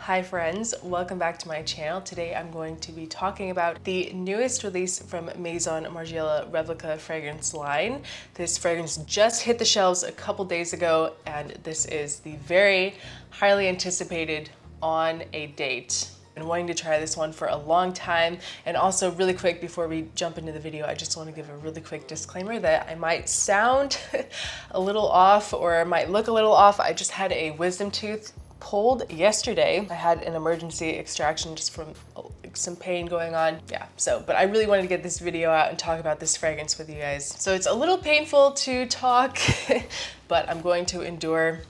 Hi friends, welcome back to my channel. Today I'm going to be talking about the newest release from Maison Margiela Replica fragrance line. This fragrance just hit the shelves a couple days ago, and this is the very highly anticipated On a Date. Been wanting to try this one for a long time. And also really quick before we jump into the video, I just want to give a really quick disclaimer that I might sound a little off or might look a little off. I just had a wisdom tooth pulled yesterday. I had an emergency extraction just from some pain going on. Yeah, but I really wanted to get this video out and talk about this fragrance with you guys. So it's a little painful to talk, but I'm going to endure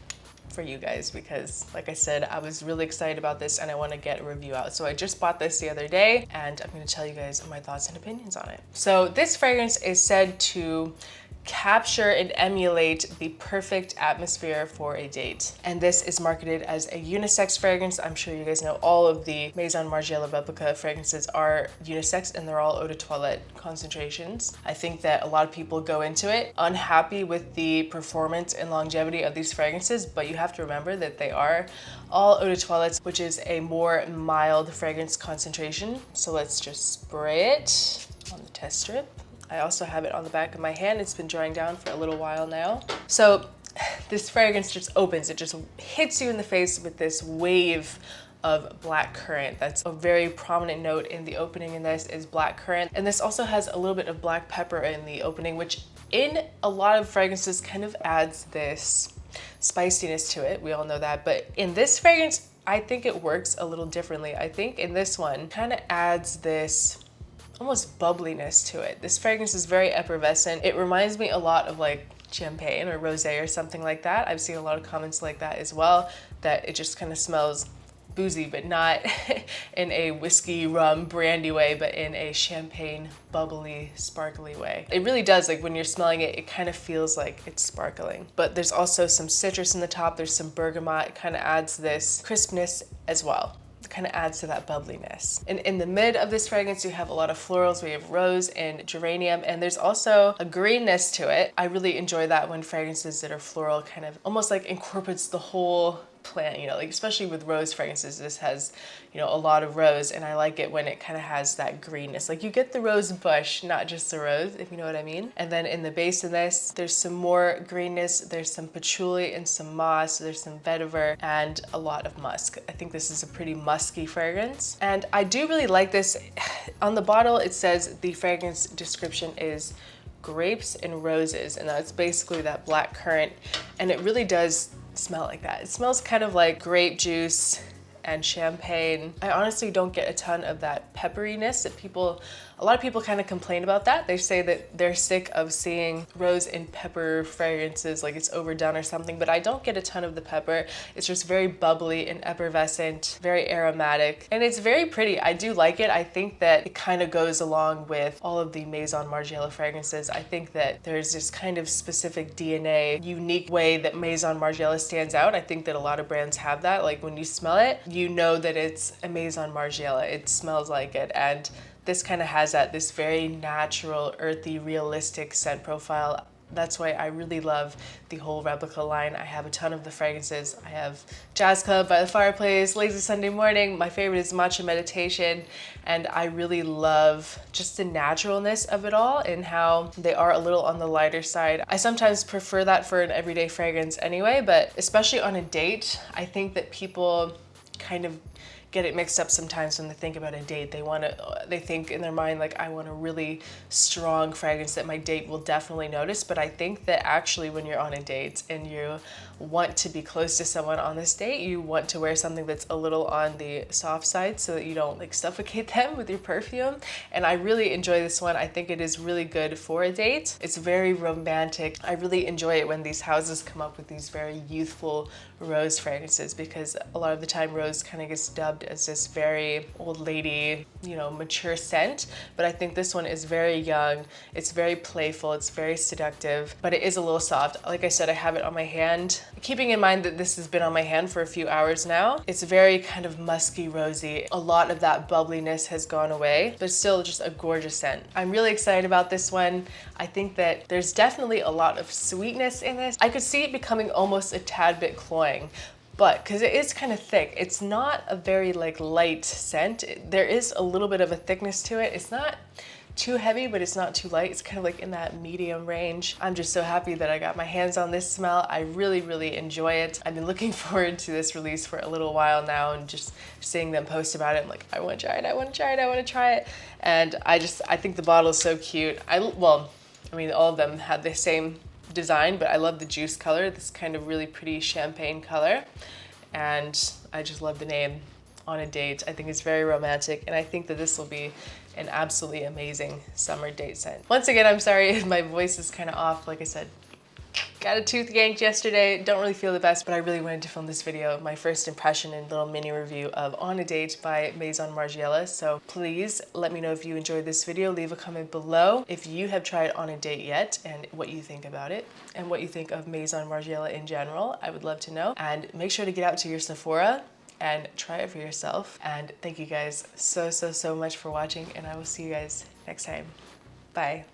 for you guys because, like I said, I was really excited about this and I want to get a review out. So I just bought this the other day and I'm going to tell you guys my thoughts and opinions on it. So this fragrance is said to capture and emulate the perfect atmosphere for a date. And this is marketed as a unisex fragrance. I'm sure you guys know all of the Maison Margiela Replica fragrances are unisex and they're all eau de toilette concentrations. I think that a lot of people go into it unhappy with the performance and longevity of these fragrances, but you have to remember that they are all eau de toilettes, which is a more mild fragrance concentration. So let's just spray it on the test strip. I also have it on the back of my hand. It's been drying down for a little while now. So this fragrance just opens. It just hits you in the face with this wave of black currant. That's a very prominent note in the opening in this is black currant. And this also has a little bit of black pepper in the opening, which in a lot of fragrances kind of adds this spiciness to it. We all know that. But in this fragrance, I think it works a little differently. I think in this one kind of adds this almost bubbliness to it. This fragrance is very effervescent. It reminds me a lot of like champagne or rosé or something like that. I've seen a lot of comments like that as well, that it just kind of smells boozy, but not in a whiskey, rum, brandy way, but in a champagne, bubbly, sparkly way. It really does, like when you're smelling it, it kind of feels like it's sparkling. But there's also some citrus in the top, there's some bergamot, it kind of adds this crispness as well. Kind of adds to that bubbliness. And in the mid of this fragrance, you have a lot of florals. We have rose and geranium, and there's also a greenness to it. I really enjoy that when fragrances that are floral kind of almost like incorporates the whole plant, like especially with rose fragrances, this has, a lot of rose, and I like it when it kind of has that greenness. Like you get the rose bush, not just the rose, if you know what I mean. And then in the base of this, there's some more greenness, there's some patchouli and some moss, there's some vetiver and a lot of musk. I think this is a pretty musky fragrance. And I do really like this. On the bottle, it says the fragrance description is grapes and roses, and that's basically that black currant. And it really does smell like that. It smells kind of like grape juice and champagne. I honestly don't get a ton of that pepperiness that a lot of people kind of complain about that. They say that they're sick of seeing rose and pepper fragrances, like it's overdone or something, but I don't get a ton of the pepper. It's just very bubbly and effervescent, very aromatic, and it's very pretty. I do like it. I think that it kind of goes along with all of the Maison Margiela fragrances. I think that there's this kind of specific DNA, unique way that Maison Margiela stands out. I think that a lot of brands have that. Like when you smell it, you know that it's a Maison Margiela. It smells like it, and this kind of has this very natural, earthy, realistic scent profile. That's why I really love the whole Replica line. I have a ton of the fragrances. I have Jazz Club, By the Fireplace, Lazy Sunday Morning. My favorite is Matcha Meditation. And I really love just the naturalness of it all and how they are a little on the lighter side. I sometimes prefer that for an everyday fragrance anyway, but especially on a date, I think that people kind of get it mixed up sometimes when they think about a date. They think in their mind like, I want a really strong fragrance that my date will definitely notice. But I think that actually when you're on a date and you want to be close to someone on this date, you want to wear something that's a little on the soft side so that you don't like suffocate them with your perfume. And I really enjoy this one. I think it is really good for a date. It's very romantic. I really enjoy it when these houses come up with these very youthful rose fragrances, because a lot of the time rose kind of gets dubbed as this very old lady, mature scent. But I think this one is very young. It's very playful. It's very seductive, but it is a little soft. Like I said, I have it on my hand. Keeping in mind that this has been on my hand for a few hours now, it's very kind of musky, rosy. A lot of that bubbliness has gone away, but still just a gorgeous scent. I'm really excited about this one. I think that there's definitely a lot of sweetness in this. I could see it becoming almost a tad bit cloying, but because it is kind of thick, it's not a very like light scent. There is a little bit of a thickness to it. It's not too heavy, but it's not too light. It's kind of like in that medium range. I'm just so happy that I got my hands on this smell. I really, really enjoy it. I've been looking forward to this release for a little while now, and just seeing them post about it, I'm like, I want to try it, I want to try it, I want to try it. And I think the bottle is so cute. Well, I mean, all of them had the same design, but I love the juice color, this kind of really pretty champagne color. And I just love the name, On a Date. I think it's very romantic, and I think that this will be an absolutely amazing summer date scent. Once again, I'm sorry my voice is kind of off. Like I said, got a tooth yanked yesterday, don't really feel the best, but I really wanted to film this video, my first impression and little mini review of On a Date by Maison Margiela. So please let me know if you enjoyed this video. Leave a comment below if you have tried On a Date yet and what you think about it and what you think of Maison Margiela in general. I would love to know. And make sure to get out to your Sephora and try it for yourself. And thank you guys so much for watching, and I will see you guys next time. Bye.